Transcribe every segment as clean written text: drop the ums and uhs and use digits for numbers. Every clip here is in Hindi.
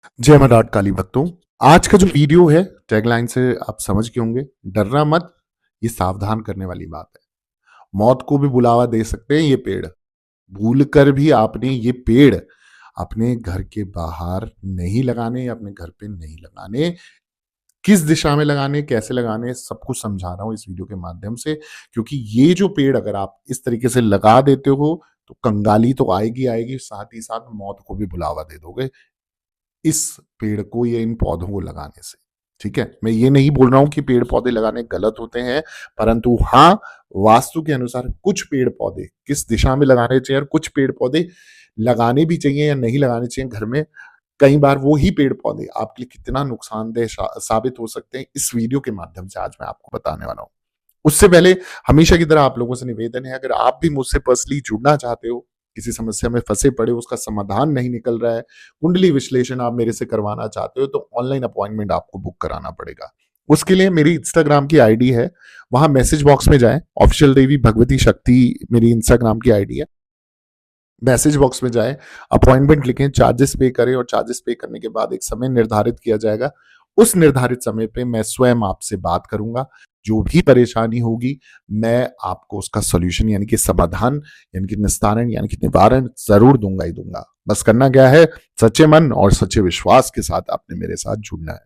जय मराठ काली भक्तों। आज का जो वीडियो है, टैगलाइन से आप समझ गए होंगे, डरना मत, ये सावधान करने वाली बात है। मौत को भी बुलावा दे सकते हैं ये पेड़। भूल कर भी आपने ये पेड़ अपने घर के बाहर नहीं लगाने या अपने घर पे नहीं लगाने। किस दिशा में लगाने, कैसे लगाने, सब कुछ समझा रहा हूं इस वीडियो के माध्यम से। क्योंकि ये जो पेड़ अगर आप इस तरीके से लगा देते हो तो कंगाली तो आएगी आएगी, साथ ही साथ मौत को भी बुलावा दे दोगे इस पेड़ को या इन पौधों को लगाने से। ठीक है, मैं ये नहीं बोल रहा हूं कि पेड़ पौधे लगाने गलत होते हैं, परंतु हाँ, वास्तु के अनुसार कुछ पेड़ पौधे किस दिशा में लगाने चाहिए और कुछ पेड़ पौधे लगाने भी चाहिए या नहीं लगाने चाहिए घर में। कई बार वो ही पेड़ पौधे आपके लिए कितना नुकसानदेह साबित हो सकते हैं, इस वीडियो के माध्यम से आज मैं आपको बताने वाला हूं। उससे पहले हमेशा की तरह आप लोगों से निवेदन है, अगर आप भी मुझसे पर्सनली जुड़ना चाहते हो, किसी समस्या में फंसे पड़े हो, उसका समाधान नहीं निकल रहा है, कुंडली विश्लेषण आप मेरे से करवाना चाहते हो, तो ऑनलाइन अपॉइंटमेंट आपको बुक कराना पड़ेगा। उसके लिए मेरी इंस्टाग्राम की आईडी है, वहां मैसेज बॉक्स में जाएं, ऑफिशियल देवी भगवती शक्ति मेरी इंस्टाग्राम की आईडी है। मैसेज बॉक्स में जाएं, अपॉइंटमेंट लिखें, चार्जेस पे करें और चार्जेस पे करने के बाद एक समय निर्धारित किया जाएगा। उस निर्धारित समय पे मैं स्वयं आपसे बात करूंगा। जो भी परेशानी होगी मैं आपको उसका सॉल्यूशन यानी कि समाधान यानी कि निस्तारण यानी कि निवारण जरूर दूंगा ही दूंगा। बस करना क्या है, सच्चे मन और सच्चे विश्वास के साथ आपने मेरे साथ जुड़ना है।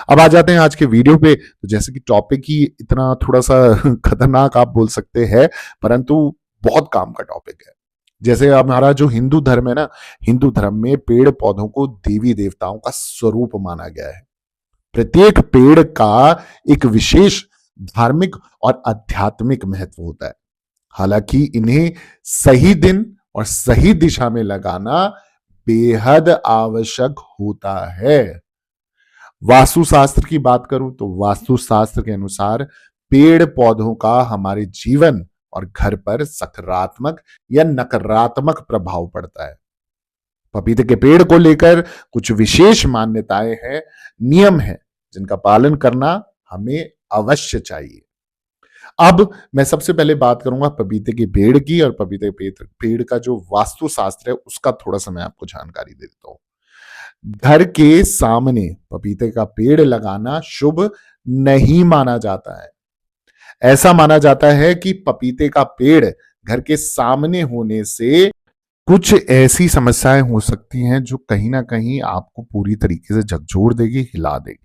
अब आ जाते हैं आज के वीडियो पे। तो जैसे कि टॉपिक ही इतना थोड़ा सा खतरनाक आप बोल सकते हैं, परंतु बहुत काम का टॉपिक है। जैसे हमारा जो हिंदू धर्म है ना, हिंदू धर्म में पेड़ पौधों को देवी देवताओं का स्वरूप माना गया है। प्रत्येक पेड़ का एक विशेष धार्मिक और आध्यात्मिक महत्व होता है। हालांकि इन्हें सही दिन और सही दिशा में लगाना बेहद आवश्यक होता है। वास्तुशास्त्र की बात करूं तो वास्तुशास्त्र के अनुसार पेड़ पौधों का हमारे जीवन और घर पर सकारात्मक या नकारात्मक प्रभाव पड़ता है। पपीते के पेड़ को लेकर कुछ विशेष मान्यताएं हैं, नियम है, जिनका पालन करना हमें अवश्य चाहिए। अब मैं सबसे पहले बात करूंगा पपीते के पेड़ की, और पपीते के पेड़ का जो वास्तुशास्त्र है उसका थोड़ा सा मैं आपको जानकारी दे देता हूं। घर के सामने पपीते का पेड़ लगाना शुभ नहीं माना जाता है। ऐसा माना जाता है कि पपीते का पेड़ घर के सामने होने से कुछ ऐसी समस्याएं हो सकती हैं जो कहीं ना कहीं आपको पूरी तरीके से झकझोर देगी, हिला देगी।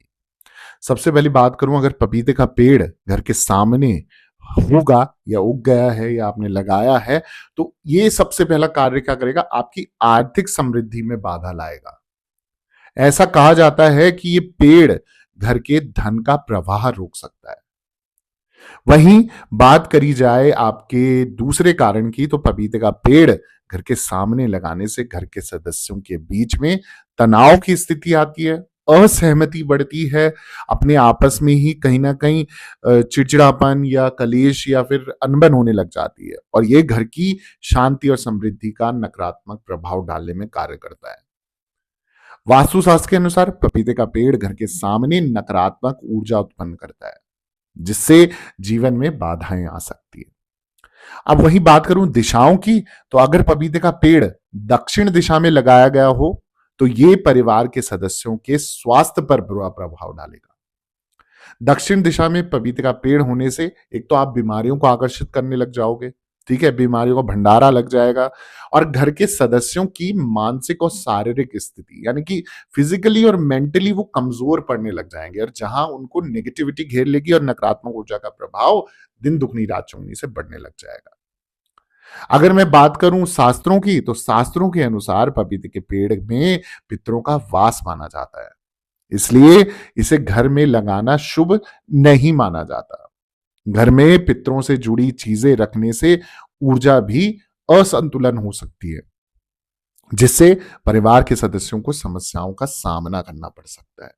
सबसे पहली बात करूं, अगर पपीते का पेड़ घर के सामने होगा या उग गया है या आपने लगाया है, तो ये सबसे पहला कार्य क्या करेगा, आपकी आर्थिक समृद्धि में बाधा लाएगा। ऐसा कहा जाता है कि ये पेड़ घर के धन का प्रवाह रोक सकता है। वहीं बात करी जाए आपके दूसरे कारण की, तो पपीते का पेड़ घर के सामने लगाने से घर के सदस्यों के बीच में तनाव की स्थिति आती है, असहमति बढ़ती है, अपने आपस में ही कहीं ना कहीं चिड़चिड़ापन या कलेश या फिर अनबन होने लग जाती है, और ये घर की शांति और समृद्धि का नकारात्मक प्रभाव डालने में कार्य करता है। वास्तुशास्त्र के अनुसार पपीते का पेड़ घर के सामने नकारात्मक ऊर्जा उत्पन्न करता है, जिससे जीवन में बाधाएं आ सकती है। अब वही बात करूं दिशाओं की, तो अगर पपीते का पेड़ दक्षिण दिशा में लगाया गया हो तो ये परिवार के सदस्यों के स्वास्थ्य पर बुरा प्रभाव डालेगा। दक्षिण दिशा में पपीते का पेड़ होने से एक तो आप बीमारियों को आकर्षित करने लग जाओगे, ठीक है, बीमारियों का भंडारा लग जाएगा, और घर के सदस्यों की मानसिक और शारीरिक स्थिति यानी कि फिजिकली और मेंटली वो कमजोर पड़ने लग जाएंगे, और जहां उनको नेगेटिविटी घेर लेगी और नकारात्मक ऊर्जा का प्रभाव दिन दुगनी रात चौगनी से बढ़ने लग जाएगा। अगर मैं बात करूं शास्त्रों की, तो शास्त्रों के अनुसार पपीते के पेड़ में पितरों का वास माना जाता है, इसलिए इसे घर में लगाना शुभ नहीं माना जाता। घर में पितरों से जुड़ी चीजें रखने से ऊर्जा भी असंतुलन हो सकती है, जिससे परिवार के सदस्यों को समस्याओं का सामना करना पड़ सकता है।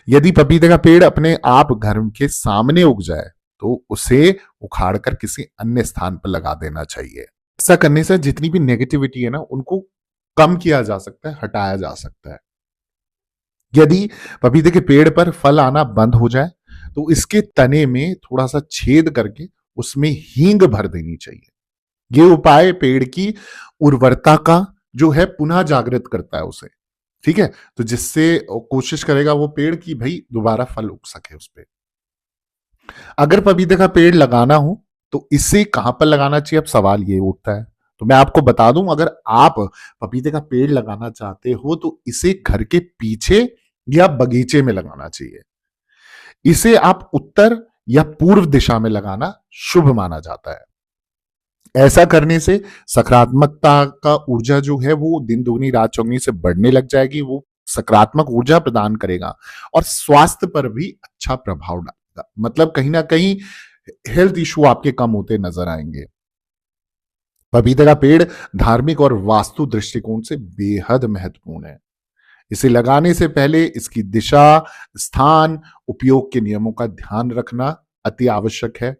यदि पपीते का पेड़ अपने आप घर के सामने उग जाए तो उसे उखाड़कर किसी अन्य स्थान पर लगा देना चाहिए। ऐसा करने से जितनी भी नेगेटिविटी है ना, उनको कम किया जा सकता है, हटाया जा सकता है। यदि पपीते के पेड़ पर फल आना बंद हो जाए तो इसके तने में थोड़ा सा छेद करके उसमें हींग भर देनी चाहिए। ये उपाय पेड़ की उर्वरता का जो है पुनः जागृत करता है उसे, ठीक है? तो जिससे कोशिश करेगा वो पेड़ कि भई दोबारा फल उग सके उसपे। अगर पपीते का पेड़ लगाना हो, तो इसे कहाँ पर लगाना चाहिए? अब सवाल ये उठता है। तो मैं आपको बता दूँ, अगर आप पपीते का पेड़ लगाना चाहते हो तो इसे घर के पीछे या बगीचे में लगाना चाहिए। इसे आप उत्तर या पूर्व दिशा में लगाना शुभ माना जाता है। ऐसा करने से सकारात्मकता का ऊर्जा जो है वो दिन दुगनी रात चौगुनी से बढ़ने लग जाएगी। वो सकारात्मक ऊर्जा प्रदान करेगा और स्वास्थ्य पर भी अच्छा प्रभाव डालेगा। मतलब कहीं न कहीं हेल्थ इश्यू आपके कम होते नज़र आएँगे। पपीते का पेड़ धार्मिक और वास्तु दृष्टिकोण से बेहद महत्वपूर्ण है। इसे लगाने से पहले इसकी दिशा, स्थान, उपयोग के नियमों का ध्यान रखना अति आवश्यक है।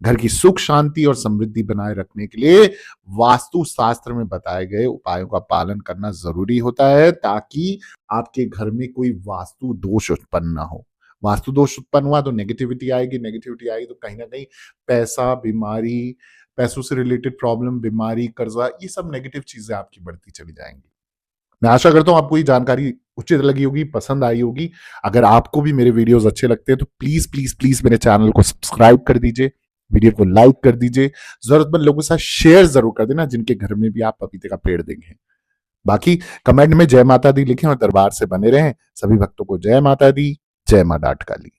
घर की सुख शांति और समृद्धि बनाए रखने के लिए वास्तु शास्त्र में बताए गए उपायों का पालन करना जरूरी होता है, ताकि आपके घर में कोई वास्तु दोष उत्पन्न ना हो। वास्तु दोष उत्पन्न हुआ तो नेगेटिविटी आएगी, नेगेटिविटी आएगी तो कहीं ना कहीं पैसा, बीमारी, पैसों से रिलेटेड प्रॉब्लम, बीमारी, कर्जा, ये सब नेगेटिव चीजें आपकी बढ़ती चली जाएंगी। मैं आशा करता हूँ आपको ये जानकारी उचित लगी होगी, पसंद आई होगी। अगर आपको भी मेरे वीडियोस अच्छे लगते हैं तो प्लीज प्लीज प्लीज मेरे चैनल को सब्सक्राइब कर दीजिए, वीडियो को लाइक कर दीजिए, जरूरतमंद लोगों के साथ शेयर जरूर कर देना जिनके घर में भी आप पपीते का पेड़ देंगे। बाकी कमेंट में जय माता दी लिखें और दरबार से बने रहें। सभी भक्तों को जय माता दी, जय मां डाट काली।